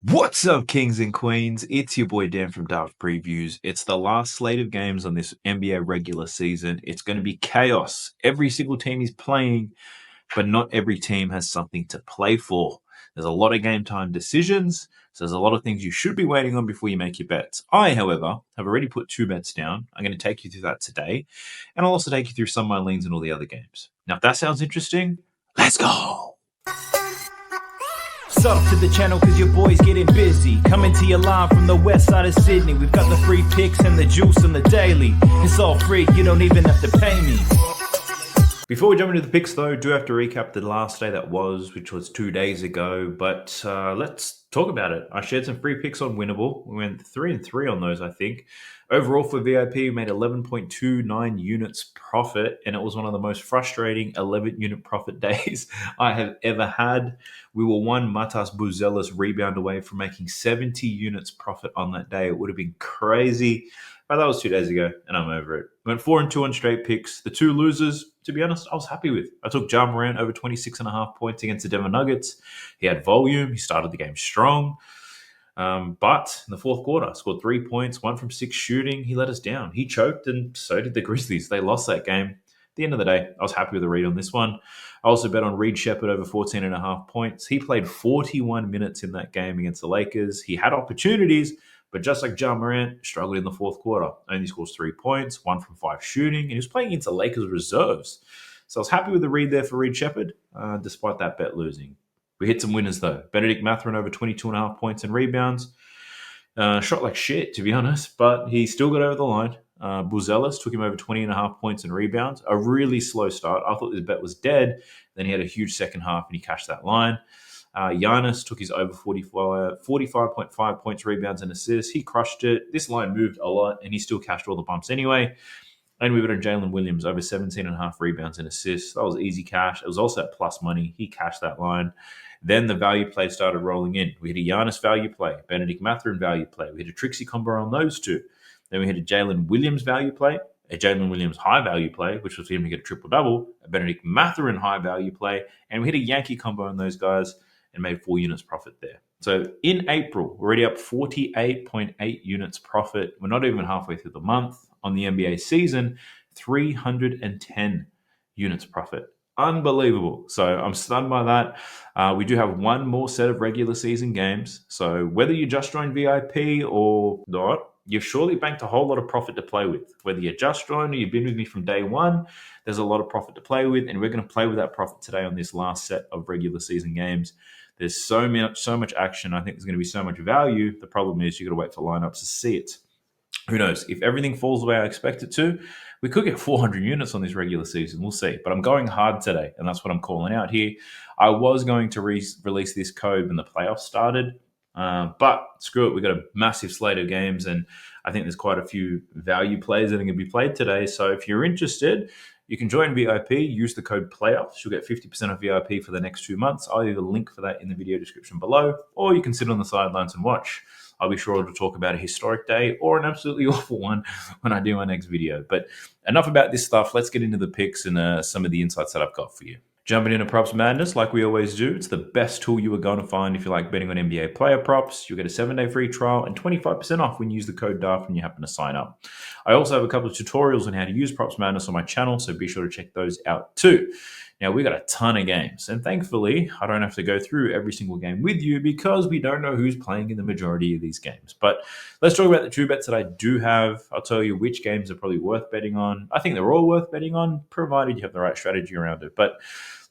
What's up, kings and queens? It's your boy Dan from Daft Previews. It's the last slate of games on this NBA regular season. It's going to be chaos. Every single team is playing, but not every team has something to play for. There's a lot of game time decisions, so there's a lot of things you should be waiting on before you make your bets. I, however, have already put 2 bets down. I'm going to take you through that today, and I'll also take you through some of my leans and all the other games. Now, if that sounds interesting, let's go! Sub to the channel cause your boy's getting busy. Coming to you live from the west side of Sydney. We've got the free picks and the juice on the daily. It's all free, you don't even have to pay me. Before we jump into the picks, though, do have to recap the last day that was, which was 2 days ago. But let's talk about it. I shared some free picks on Winnable. We went 3 and 3 on those, I think. Overall for VIP, we made 11.29 units profit, and it was one of the most frustrating 11-unit profit days I have ever had. We were one Matas Buzelis rebound away from making 70 units profit on that day. It would have been crazy. But that was 2 days ago, and I'm over it. Went 4 and 2 on straight picks. The 2 losers, to be honest, I was happy with. I took Ja Morant over 26.5 points against the Denver Nuggets. He had volume. He started the game strong. But in the fourth quarter, scored 3 points, 1 from 6 shooting. He let us down. He choked, and so did the Grizzlies. They lost that game. At the end of the day, I was happy with the read on this one. I also bet on Reed Shepherd over 14.5 points. He played 41 minutes in that game against the Lakers. He had opportunities, but just like Ja Morant, struggled in the fourth quarter. Only scores 3 points, 1 from 5 shooting, and he was playing against the Lakers reserves. So I was happy with the read there for Reed Shepherd, despite that bet losing. We hit some winners, though. Benedict Mathurin over 22.5 points and rebounds. Shot like shit, to be honest, but he still got over the line. Buzelis took him over 20.5 points and rebounds. A really slow start. I thought this bet was dead. Then he had a huge second half, and he cashed that line. Giannis took his over 45.5 points, rebounds, and assists. He crushed it. This line moved a lot, and he still cashed all the bumps anyway. And we bet on Jalen Williams over 17.5 rebounds and assists. That was easy cash. It was also at plus money. He cashed that line. Then the value play started rolling in. We hit a Giannis value play, Benedict Mathurin value play. We hit a Trixie combo on those two. Then we hit a Jalen Williams value play, a Jalen Williams high value play, which was for him to get a triple-double, a Benedict Mathurin high value play, and we hit a Yankee combo on those guys and made 4 units profit there. So in April, we're already up 48.8 units profit. We're not even halfway through the month. On the NBA season, 310 units profit. Unbelievable. So I'm stunned by that. We do have one more set of regular season games. So whether you just joined VIP or not, you've surely banked a whole lot of profit to play with. Whether you just joined or you've been with me from day one, there's a lot of profit to play with, and we're going to play with that profit today on this last set of regular season games. There's so much action. I think there's going to be so much value. The problem is you've got to wait for lineups to see it. Who knows? If everything falls the way I expect it to, we could get 400 units on this regular season. We'll see. But I'm going hard today, and that's what I'm calling out here. I was going to release this code when the playoffs started, but screw it. We've got a massive slate of games, and I think there's quite a few value plays that are going to be played today. So if you're interested, you can join VIP, use the code PLAYOFFS. You'll get 50% off VIP for the next 2 months. I'll leave a link for that in the video description below, or you can sit on the sidelines and watch. I'll be sure to talk about a historic day or an absolutely awful one when I do my next video. But enough about this stuff. Let's get into the picks and some of the insights that I've got for you. Jumping into props madness like we always do. It's the best tool you are going to find if you like betting on NBA player props. You'll get a 7-day free trial and 25% off when you use the code DAFT when you happen to sign up. I also have a couple of tutorials on how to use props madness on my channel, so be sure to check those out too. Now, we got a ton of games, and thankfully, I don't have to go through every single game with you because we don't know who's playing in the majority of these games. But let's talk about the 2 bets that I do have. I'll tell you which games are probably worth betting on. I think they're all worth betting on, provided you have the right strategy around it. But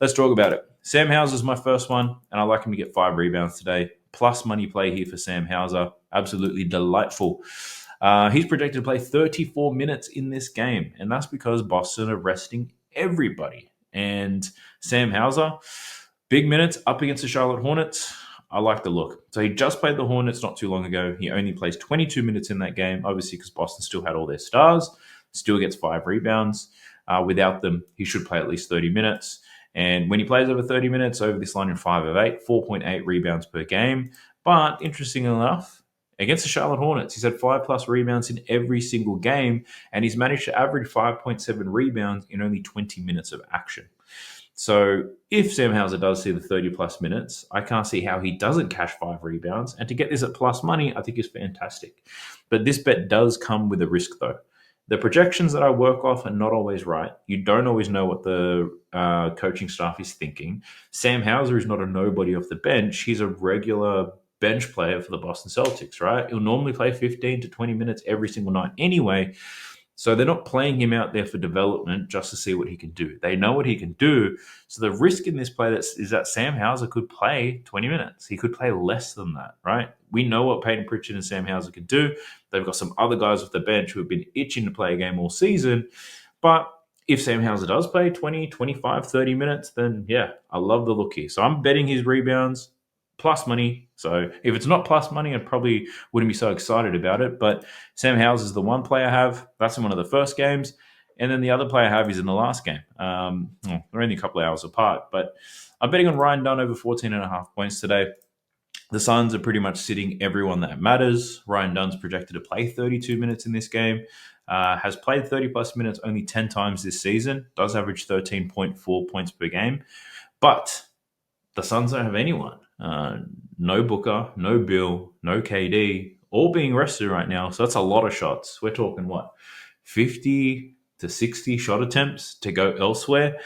let's talk about it. Sam Hauser's my first one, and I like him to get 5 rebounds today. Plus money play here for Sam Hauser. Absolutely delightful. He's projected to play 34 minutes in this game, and that's because Boston are resting everybody. And Sam Hauser, big minutes up against the Charlotte Hornets. I like the look. So he just played the Hornets not too long ago. He only plays 22 minutes in that game, obviously because Boston still had all their stars, still gets 5 rebounds. Without them, he should play at least 30 minutes. And when he plays over 30 minutes, over this line in 5 of 8, 4.8 rebounds per game. But interesting enough, against the Charlotte Hornets, he's had 5+ rebounds in every single game, and he's managed to average 5.7 rebounds in only 20 minutes of action. So if Sam Hauser does see the 30 plus minutes, I can't see how he doesn't cash 5 rebounds. And to get this at plus money, I think is fantastic. But this bet does come with a risk, though. The projections that I work off are not always right. You don't always know what the coaching staff is thinking. Sam Hauser is not a nobody off the bench. He's a regular bench player for the Boston Celtics, right? He'll normally play 15 to 20 minutes every single night anyway. So they're not playing him out there for development just to see what he can do. They know what he can do. So the risk in this play is that Sam Hauser could play 20 minutes. He could play less than that, right? We know what Peyton Pritchard and Sam Hauser can do. They've got some other guys off the bench who have been itching to play a game all season. But if Sam Hauser does play 20, 25, 30 minutes, then yeah, I love the look here. So I'm betting his rebounds plus money. So if it's not plus money, I probably wouldn't be so excited about it. But Sam Hauser is the one player I have. That's in one of the first games. And then the other player I have is in the last game. They're only a couple of hours apart. But I'm betting on Ryan Dunn over 14.5 points today. The Suns are pretty much sitting everyone that matters. Ryan Dunn's projected to play 32 minutes in this game. Has played 30 plus minutes only 10 times this season. Does average 13.4 points per game. But the Suns don't have anyone. No Booker, no Bill, no KD, all being rested right now. So that's a lot of shots. We're talking what, 50 to 60 shot attempts to go elsewhere.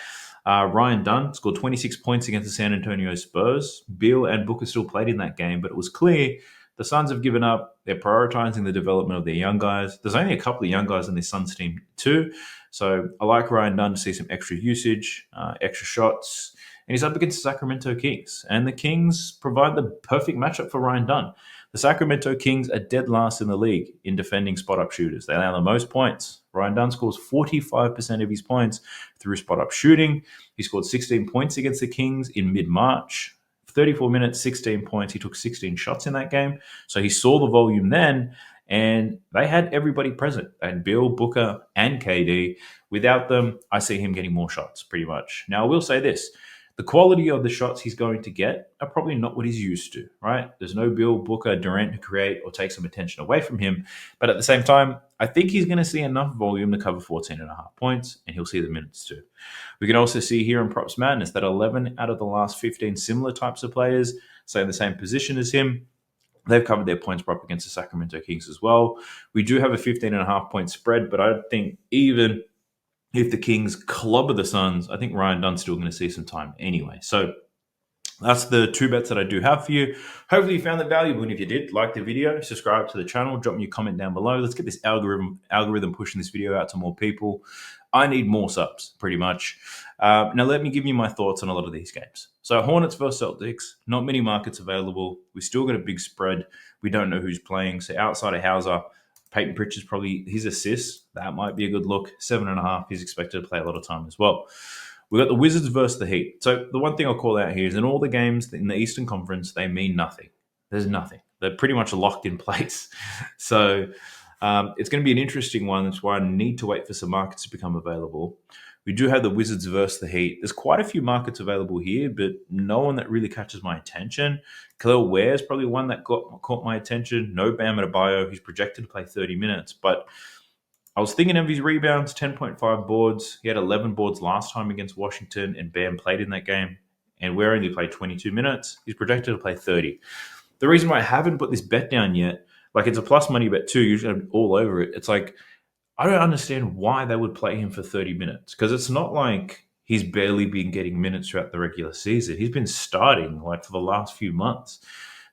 Ryan Dunn scored 26 points against the San Antonio Spurs. Bill and Booker still played in that game, but it was clear the Suns have given up. They're prioritizing the development of their young guys. There's only a couple of young guys in this Suns team too. So I like Ryan Dunn to see some extra usage, extra shots. And he's up against the Sacramento Kings. And the Kings provide the perfect matchup for Ryan Dunn. The Sacramento Kings are dead last in the league in defending spot-up shooters. They allow the most points. Ryan Dunn scores 45% of his points through spot-up shooting. He scored 16 points against the Kings in mid-March. 34 minutes, 16 points. He took 16 shots in that game. So he saw the volume then, and they had everybody present. They had Bill, Booker, and KD. Without them, I see him getting more shots, pretty much. Now, I will say this. The quality of the shots he's going to get are probably not what he's used to, right? There's no Bill, Booker, Durant to create or take some attention away from him. But at the same time, I think he's going to see enough volume to cover 14.5 points, and he'll see the minutes too. We can also see here in Props Madness that 11 out of the last 15 similar types of players, say in the same position as him, they've covered their points prop against the Sacramento Kings as well. We do have a 15.5 point spread, but I think even if the Kings clobber the Suns, I think Ryan Dunn's still going to see some time anyway. So that's the two bets that I do have for you. Hopefully you found that valuable. And if you did, like the video, subscribe to the channel, drop me a comment down below. Let's get this algorithm pushing this video out to more people. I need more subs, pretty much. Now let me give you my thoughts on a lot of these games. So Hornets versus Celtics, not many markets available. We still got a big spread. We don't know who's playing. So outside of Hauser, Peyton Pritchard's probably his assists. That might be a good look. 7.5. He's expected to play a lot of time as well. We've got the Wizards versus the Heat. So the one thing I'll call out here is in all the games in the Eastern Conference, they mean nothing. There's nothing. They're pretty much locked in place. So it's going to be an interesting one. That's why I need to wait for some markets to become available. We do have the Wizards versus the Heat. There's quite a few markets available here, but no one that really catches my attention. Khalil Ware is probably one that caught my attention. No Bam Adebayo. He's projected to play 30 minutes. But I was thinking of his rebounds, 10.5 boards. He had 11 boards last time against Washington, and Bam played in that game. And Ware only played 22 minutes. He's projected to play 30. The reason why I haven't put this bet down yet, like it's a plus money bet too, usually I'm all over it. It's like, I don't understand why they would play him for 30 minutes because it's not like he's barely been getting minutes throughout the regular season. He's been starting like for the last few months.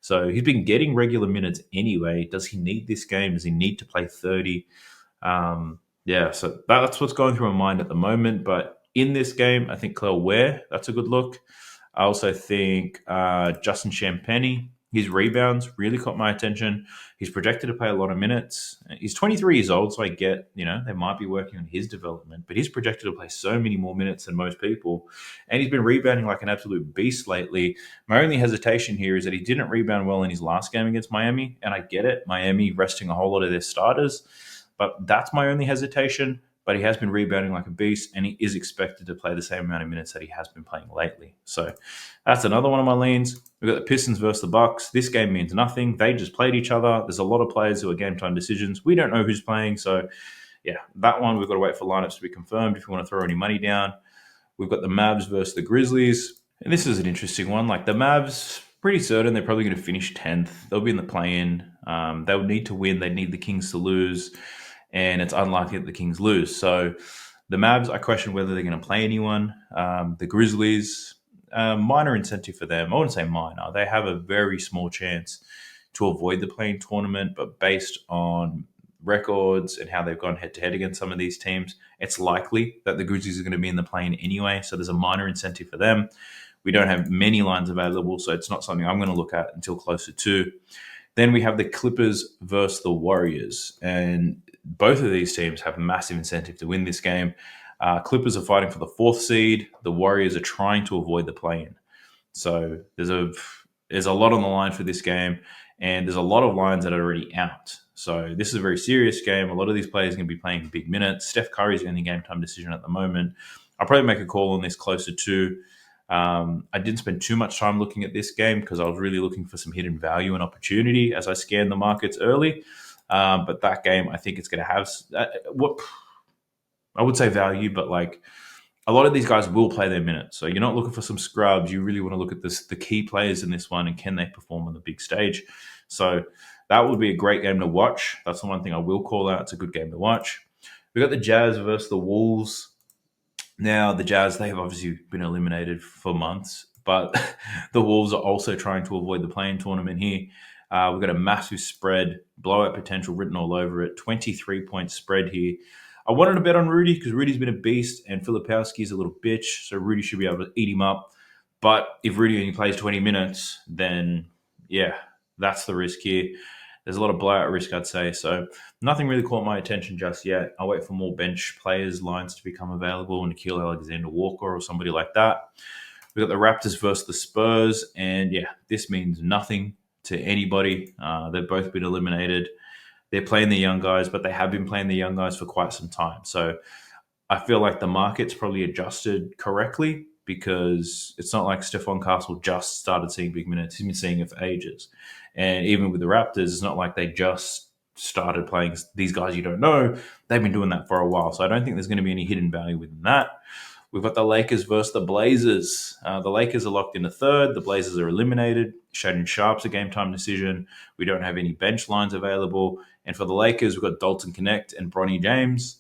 So he's been getting regular minutes anyway. Does he need this game? Does he need to play 30? So that's what's going through my mind at the moment. But in this game, I think Khalil Ware, that's a good look. I also think Justin Champagnie, his rebounds really caught my attention. He's projected to play a lot of minutes. He's 23 years old, so I get, they might be working on his development, but he's projected to play so many more minutes than most people. And he's been rebounding like an absolute beast lately. My only hesitation here is that he didn't rebound well in his last game against Miami, and I get it. Miami resting a whole lot of their starters, but that's my only hesitation. But he has been rebounding like a beast, and he is expected to play the same amount of minutes that he has been playing lately. So that's another one of my leans. We've got the Pistons versus the Bucks. This game means nothing. They just played each other. There's a lot of players who are game time decisions. We don't know who's playing. So, yeah, that one we've got to wait for lineups to be confirmed if you want to throw any money down. We've got the Mavs versus the Grizzlies. And this is an interesting one. Like the Mavs, pretty certain they're probably going to finish 10th. They'll be in the play-in. They'll need to win. They need the Kings to lose. And it's unlikely that the Kings lose. So the Mavs, I question whether they're going to play anyone. The Grizzlies, minor incentive for them. I wouldn't say minor. They have a very small chance to avoid the play-in tournament, but based on records and how they've gone head-to-head against some of these teams, it's likely that the Grizzlies are going to be in the play-in anyway. So there's a minor incentive for them. We don't have many lines available, so it's not something I'm going to look at until closer to. Then we have the Clippers versus the Warriors, and both of these teams have massive incentive to win this game. Clippers are fighting for the 4th seed. The Warriors are trying to avoid the play-in. So there's a lot on the line for this game, and there's a lot of lines that are already out. So this is a very serious game. A lot of these players are going to be playing big minutes. Steph Curry's the only game time decision at the moment. I'll probably make a call on this closer to. I didn't spend too much time looking at this game because I was really looking for some hidden value and opportunity as I scanned the markets early. But that game, I think it's going to have what I would say value, but like a lot of these guys will play their minutes. So you're not looking for some scrubs. You really want to look at the key players in this one and can they perform on the big stage. So that would be a great game to watch. That's the one thing I will call out. It's a good game to watch. We've got the Jazz versus the Wolves. Now, the Jazz, they have obviously been eliminated for months, but the Wolves are also trying to avoid the play-in tournament here. We've got a massive spread, blowout potential written all over it, 23-point spread here. I wanted to bet on Rudy because Rudy's been a beast and Filipowski's a little bitch, so Rudy should be able to eat him up. But if Rudy only plays 20 minutes, then yeah, that's the risk here. There's a lot of blowout risk, I'd say. So nothing really caught my attention just yet. I'll wait for more bench players' lines to become available, Nikhil Alexander-Walker or somebody like that. We've got the Raptors versus the Spurs, and yeah, this means nothing to anybody. They've both been eliminated. They're playing the young guys, but they have been playing the young guys for quite some time. So I feel like the market's probably adjusted correctly because it's not like Stephon Castle just started seeing big minutes. He's been seeing it for ages. And even with the Raptors, it's not like they just started playing these guys you don't know. They've been doing that for a while. So I don't think there's going to be any hidden value within that. We've got the Lakers versus the Blazers. The Lakers are locked in a third. The Blazers are eliminated. Shaden Sharp's a game-time decision. We don't have any bench lines available. And for the Lakers, we've got Dalton Connect and Bronny James.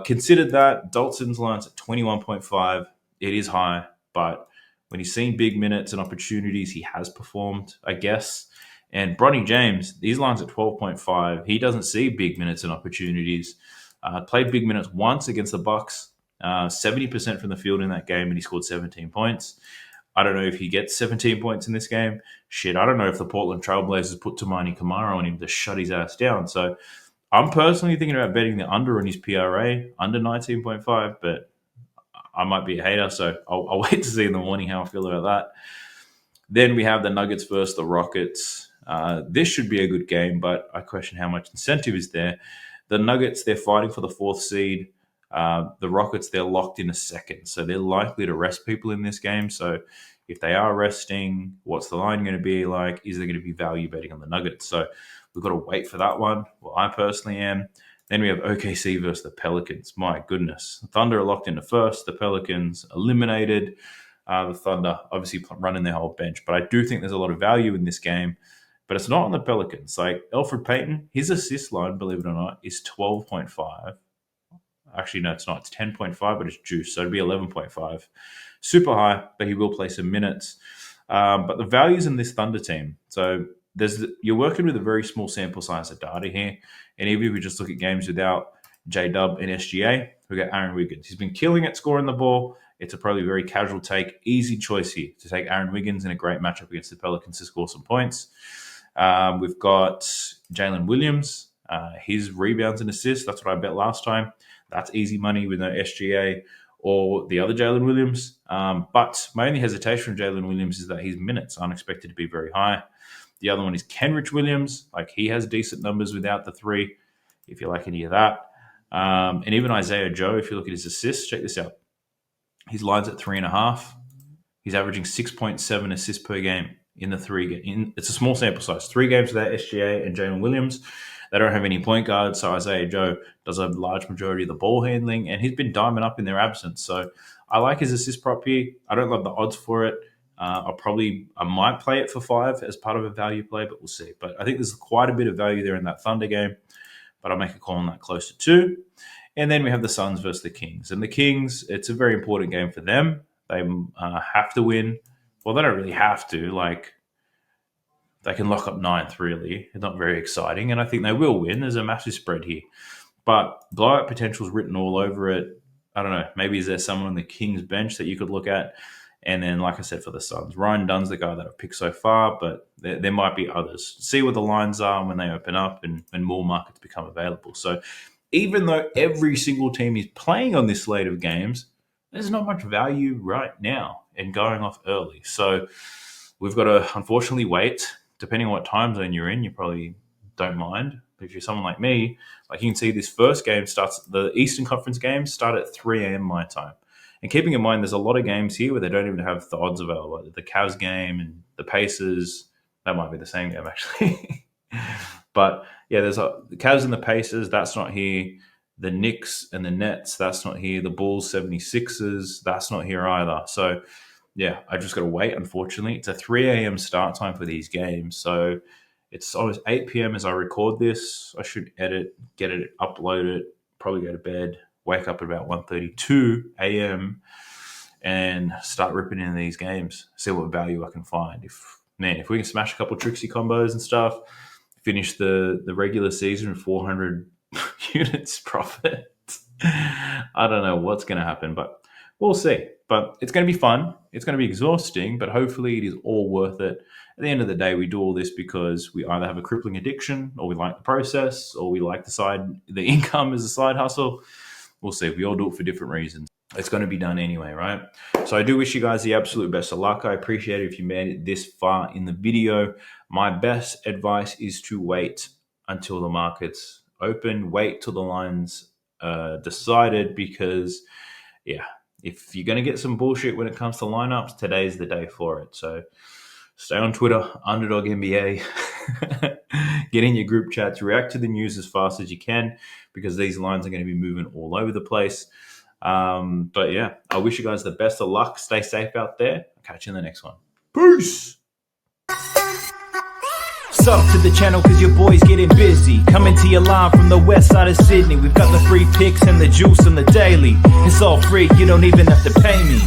Considered that, Dalton's line's at 21.5. It is high, but when he's seen big minutes and opportunities, he has performed, I guess. And Bronny James, his line's at 12.5. He doesn't see big minutes and opportunities. Played big minutes once against the Bucks, 70% from the field in that game, and he scored 17 points. I don't know if he gets 17 points in this game. Shit, I don't know if the Portland Trailblazers put Tamani Kamara on him to shut his ass down. So I'm personally thinking about betting the under on his PRA, under 19.5, but I might be a hater, so I'll wait to see in the morning how I feel about that. Then we have the Nuggets versus the Rockets. This should be a good game, but I question how much incentive is there. The Nuggets, they're fighting for the 4th seed. The Rockets, they're locked in a second, so they're likely to rest people in this game. So if they are resting, what's the line going to be like? Is there going to be value betting on the Nuggets? So we've got to wait for that one. Well, I personally am. Then we have OKC versus the Pelicans. My goodness. The Thunder are locked into first. The Pelicans eliminated. The Thunder obviously running their whole bench. But I do think there's a lot of value in this game. But it's not on the Pelicans. Like Elfrid Payton, his assist line, believe it or not, is 12.5. Actually, no, it's not. It's 10.5, but it's juice. So it'd be 11.5. Super high, but he will play some minutes. But the values in this Thunder team. So you're working with a very small sample size of data here. And even if we just look at games without J-Dub and SGA, we got Aaron Wiggins. He's been killing it scoring the ball. It's a probably very casual take. Easy choice here to take Aaron Wiggins in a great matchup against the Pelicans to score some points. We've got Jalen Williams. His rebounds and assists, that's what I bet last time. That's easy money with no SGA or the other Jalen Williams. But my only hesitation from Jalen Williams is that his minutes aren't expected to be very high. The other one is Kenrich Williams. Like he has decent numbers without the 3, if you like any of that. And even Isaiah Joe, if you look at his assists, check this out. His line's at 3.5. He's averaging 6.7 assists per game in the 3. It's a small sample size. 3 games without SGA and Jalen Williams. They don't have any point guards, so Isaiah Joe does a large majority of the ball handling, and he's been diming up in their absence. So I like his assist prop here. I don't love the odds for it. I might play it for 5 as part of a value play, but we'll see. But I think there's quite a bit of value there in that Thunder game, but I'll make a call on that close to 2. And then we have the Suns versus the Kings. And the Kings, it's a very important game for them. They have to win. Well, they don't really have to. Like, they can lock up 9th, really. It's not very exciting. And I think they will win. There's a massive spread here. But blowout potential is written all over it. I don't know. Maybe is there someone on the Kings bench that you could look at? And then, like I said, for the Suns, Ryan Dunn's the guy that I've picked so far, but there might be others. See what the lines are when they open up and when more markets become available. So even though every single team is playing on this slate of games, there's not much value right now and going off early. So we've got to unfortunately wait. Depending on what time zone you're in, you probably don't mind. But if you're someone like me, like you can see this first game starts, the Eastern Conference games start at 3 a.m. my time. And keeping in mind, there's a lot of games here where they don't even have the odds available. The Cavs game and the Pacers, that might be the same game actually. But yeah, there's the Cavs and the Pacers, that's not here. The Knicks and the Nets, that's not here. The Bulls, 76ers, that's not here either. So yeah, I just got to wait, unfortunately. It's a 3 a.m. start time for these games. So it's almost 8 p.m. as I record this. I should edit, get it, upload it, probably go to bed, wake up at about 1:32 a.m. and start ripping into these games, see what value I can find. If we can smash a couple tricksy combos and stuff, finish the regular season with 400 units profit, I don't know what's going to happen, but we'll see. But it's going to be fun. It's going to be exhausting, but hopefully it is all worth it. At the end of the day, we do all this because we either have a crippling addiction, or we like the process, or we like the income as a side hustle. We'll see. We all do it for different reasons. It's going to be done anyway, right? So I do wish you guys the absolute best of luck. I appreciate it if you made it this far in the video. My best advice is to wait until the markets open. Wait till the lines decided, because, yeah, if you're going to get some bullshit when it comes to lineups, today's the day for it. So stay on Twitter, Underdog NBA. Get in your group chats, react to the news as fast as you can, because these lines are going to be moving all over the place. But yeah, I wish you guys the best of luck. Stay safe out there. I'll catch you in the next one. Peace. Sub to the channel cause your boy's getting busy. Coming to your line from the west side of Sydney. We've got the free picks and the juice on the daily. It's all free, you don't even have to pay me.